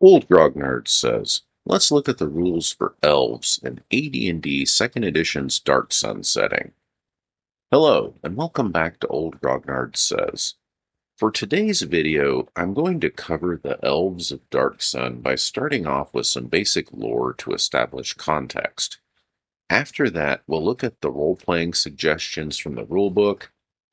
Old Grognard says, let's look at the rules for Elves in AD&D 2nd Edition's Dark Sun setting. Hello, and welcome back to Old Grognard Says. For today's video, I'm going to cover the Elves of Dark Sun by starting off with some basic lore to establish context. After that, we'll look at the role-playing suggestions from the rulebook,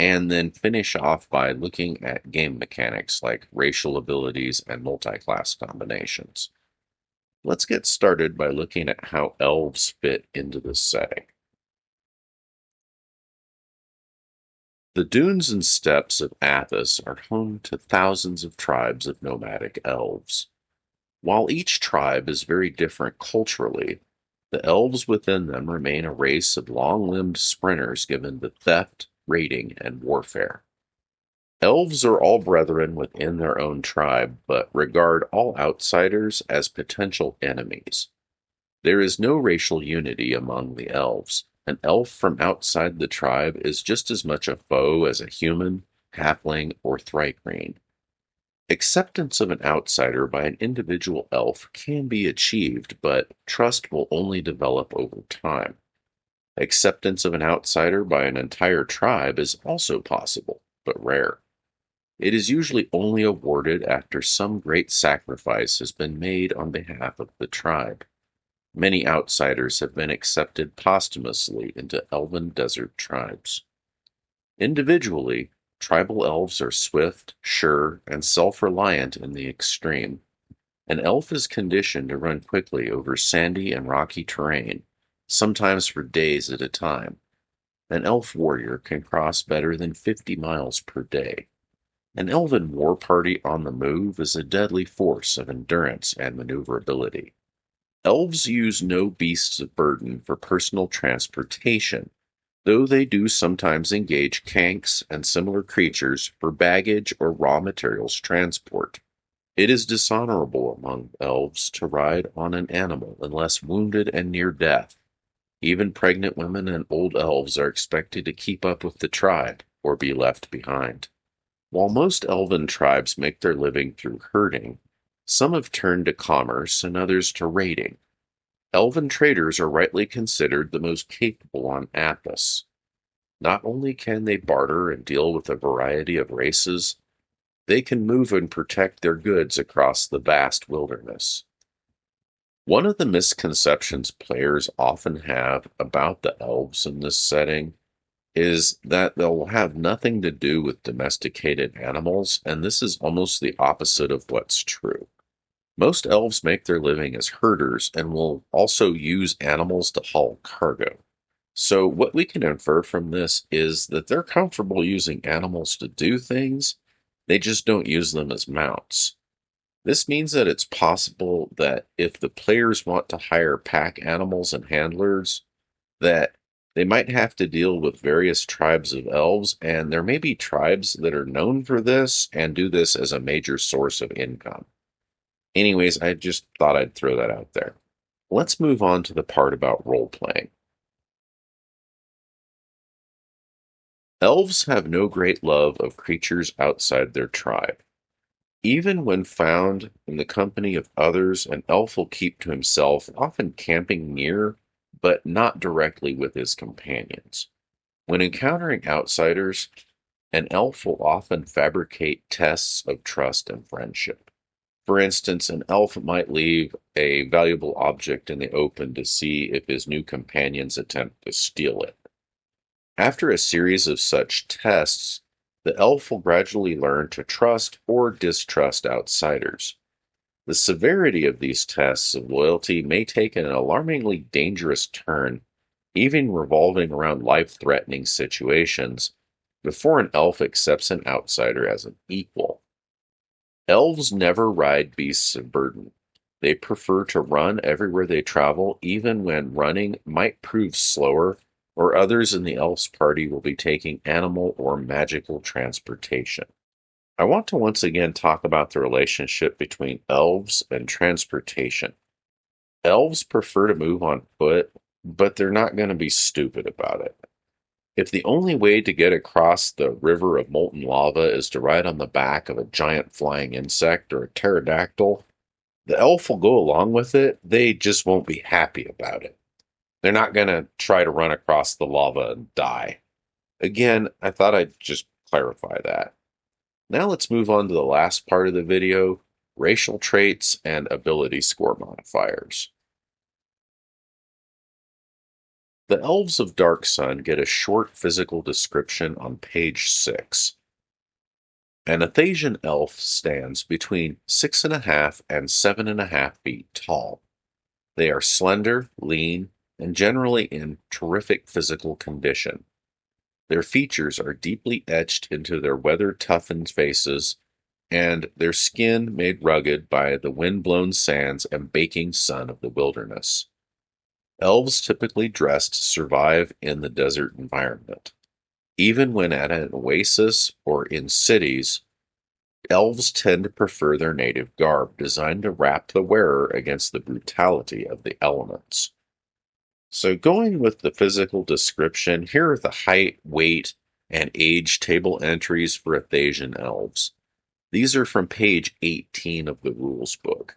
and then finish off by looking at game mechanics like racial abilities and multi-class combinations. Let's get started by looking at how elves fit into this setting. The dunes and steppes of Athos are home to thousands of tribes of nomadic elves. While each tribe is very different culturally, the elves within them remain a race of long-limbed sprinters given to theft, raiding, and warfare. Elves are all brethren within their own tribe, but regard all outsiders as potential enemies. There is no racial unity among the elves. An elf from outside the tribe is just as much a foe as a human, halfling, or thri-kreen. Acceptance of an outsider by an individual elf can be achieved, but trust will only develop over time. Acceptance of an outsider by an entire tribe is also possible, but rare. It is usually only awarded after some great sacrifice has been made on behalf of the tribe. Many outsiders have been accepted posthumously into elven desert tribes. Individually, tribal elves are swift, sure, and self-reliant in the extreme. An elf is conditioned to run quickly over sandy and rocky terrain, sometimes for days at a time. An elf warrior can cross better than 50 miles per day. An elven war party on the move is a deadly force of endurance and maneuverability. Elves use no beasts of burden for personal transportation, though they do sometimes engage kanks and similar creatures for baggage or raw materials transport. It is dishonorable among elves to ride on an animal unless wounded and near death. Even pregnant women and old elves are expected to keep up with the tribe or be left behind. While most elven tribes make their living through herding, some have turned to commerce and others to raiding. Elven traders are rightly considered the most capable on Athos. Not only can they barter and deal with a variety of races, they can move and protect their goods across the vast wilderness. One of the misconceptions players often have about the elves in this setting is that they'll have nothing to do with domesticated animals, and this is almost the opposite of what's true. Most elves make their living as herders and will also use animals to haul cargo. So what we can infer from this is that they're comfortable using animals to do things, they just don't use them as mounts. This means that it's possible that if the players want to hire pack animals and handlers, that they might have to deal with various tribes of elves, and there may be tribes that are known for this and do this as a major source of income. Anyways, I just thought I'd throw that out there. Let's move on to the part about role-playing. Elves have no great love of creatures outside their tribe. Even when found in the company of others, an elf will keep to himself, often camping near, but not directly with his companions. When encountering outsiders, an elf will often fabricate tests of trust and friendship. For instance, an elf might leave a valuable object in the open to see if his new companions attempt to steal it. After a series of such tests, the elf will gradually learn to trust or distrust outsiders. The severity of these tests of loyalty may take an alarmingly dangerous turn, even revolving around life-threatening situations, before an elf accepts an outsider as an equal. Elves never ride beasts of burden. They prefer to run everywhere they travel, even when running might prove slower, or others in the elf's party will be taking animal or magical transportation. I want to once again talk about the relationship between elves and transportation. Elves prefer to move on foot, but they're not going to be stupid about it. If the only way to get across the river of molten lava is to ride on the back of a giant flying insect or a pterodactyl, The elf will go along with it, they just won't be happy about it. They're not going to try to run across the lava and die. Again, I thought I'd just clarify that. Now let's move on to the last part of the video, racial traits and ability score modifiers. The Elves of Dark Sun get a short physical description on page 6. An Athasian elf stands between 6.5 and 7.5 feet tall. They are slender, lean, and generally in terrific physical condition. Their features are deeply etched into their weather-toughened faces, and their skin made rugged by the wind-blown sands and baking sun of the wilderness. Elves typically dress to survive in the desert environment. Even when at an oasis or in cities, elves tend to prefer their native garb, designed to wrap the wearer against the brutality of the elements. So, going with the physical description, here are the height, weight, and age table entries for Athasian elves. These are from page 18 of the rules book.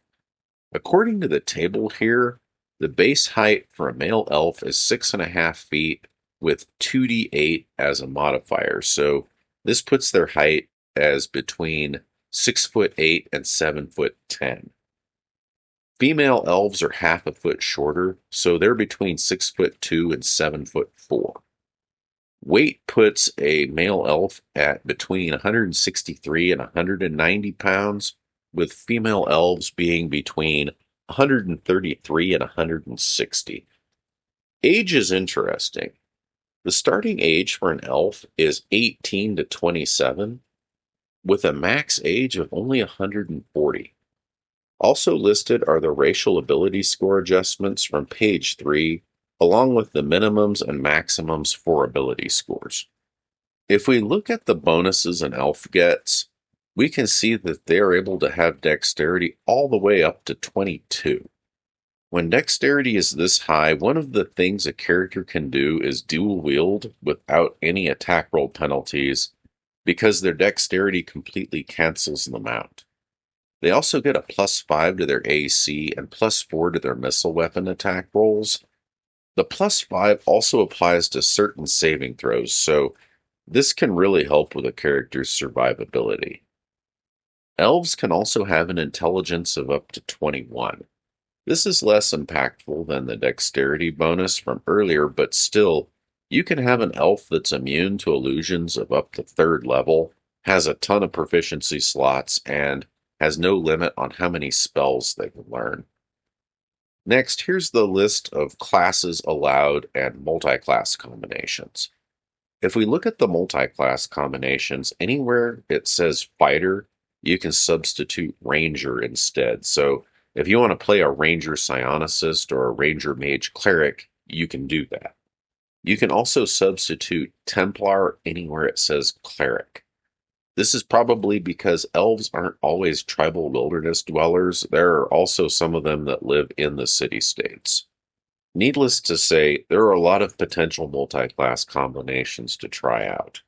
According to the table here, the base height for a male elf is 6.5 feet with 2d8 as a modifier. So this puts their height as between 6'8" and 7'10". Female elves are half a foot shorter, so they're between 6'2" and 7'4". Weight puts a male elf at between 163 and 190 pounds, with female elves being between 133 and 160. Age is interesting. The starting age for an elf is 18 to 27, with a max age of only 140. Also listed are the racial ability score adjustments from page 3, along with the minimums and maximums for ability scores. If we look at the bonuses an elf gets, we can see that they are able to have dexterity all the way up to 22. When dexterity is this high, one of the things a character can do is dual wield without any attack roll penalties because their dexterity completely cancels them out. They also get a +5 to their AC and +4 to their missile weapon attack rolls. The +5 also applies to certain saving throws, so this can really help with a character's survivability. Elves can also have an intelligence of up to 21. This is less impactful than the dexterity bonus from earlier, but still, you can have an elf that's immune to illusions of up to 3rd level, has a ton of proficiency slots, and has no limit on how many spells they can learn. Next, here's the list of classes allowed and multi-class combinations. If we look at the multi-class combinations, anywhere it says fighter, you can substitute ranger instead. So if you want to play a ranger psionicist or a ranger mage cleric, you can do that. You can also substitute Templar anywhere it says cleric. This is probably because elves aren't always tribal wilderness dwellers. There are also some of them that live in the city-states. Needless to say, there are a lot of potential multi-class combinations to try out.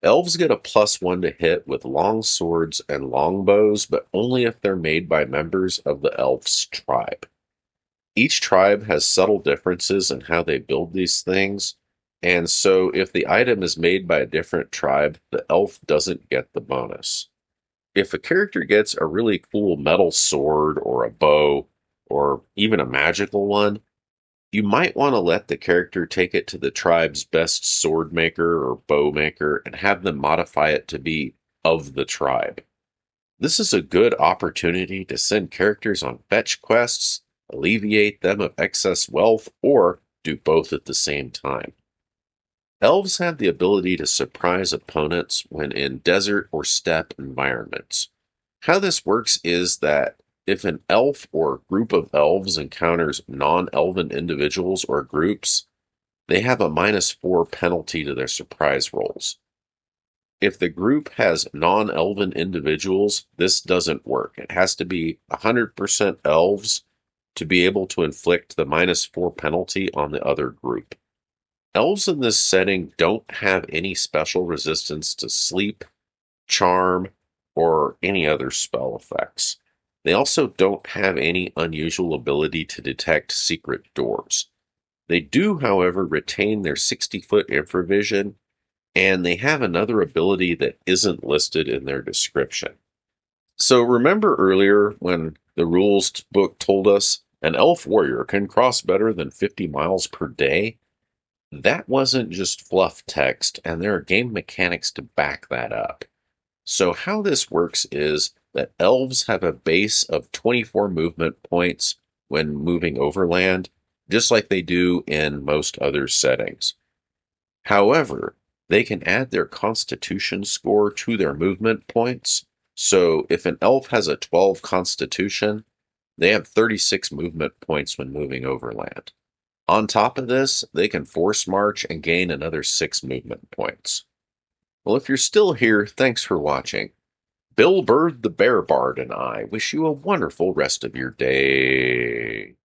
Elves get a +1 to hit with long swords and longbows, but only if they're made by members of the elf's tribe. Each tribe has subtle differences in how they build these things, and so if the item is made by a different tribe, the elf doesn't get the bonus. If a character gets a really cool metal sword or a bow, or even a magical one, you might want to let the character take it to the tribe's best sword maker or bow maker and have them modify it to be of the tribe. This is a good opportunity to send characters on fetch quests, alleviate them of excess wealth, or do both at the same time. Elves have the ability to surprise opponents when in desert or steppe environments. How this works is that if an elf or group of elves encounters non-elven individuals or groups, they have a -4 penalty to their surprise rolls. If the group has non-elven individuals, this doesn't work. It has to be 100% elves to be able to inflict the -4 penalty on the other group. Elves in this setting don't have any special resistance to sleep, charm, or any other spell effects. They also don't have any unusual ability to detect secret doors. They do, however, retain their 60-foot infravision, and they have another ability that isn't listed in their description. So remember earlier when the rules book told us an elf warrior can cross better than 50 miles per day? That wasn't just fluff text, and there are game mechanics to back that up. So, how this works is that elves have a base of 24 movement points when moving overland, just like they do in most other settings. However, they can add their constitution score to their movement points. So, if an elf has a 12 constitution, they have 36 movement points when moving overland. On top of this, they can force march and gain another 6 movement points. Well, if you're still here, thanks for watching. Bill Bird the Bear Bard and I wish you a wonderful rest of your day.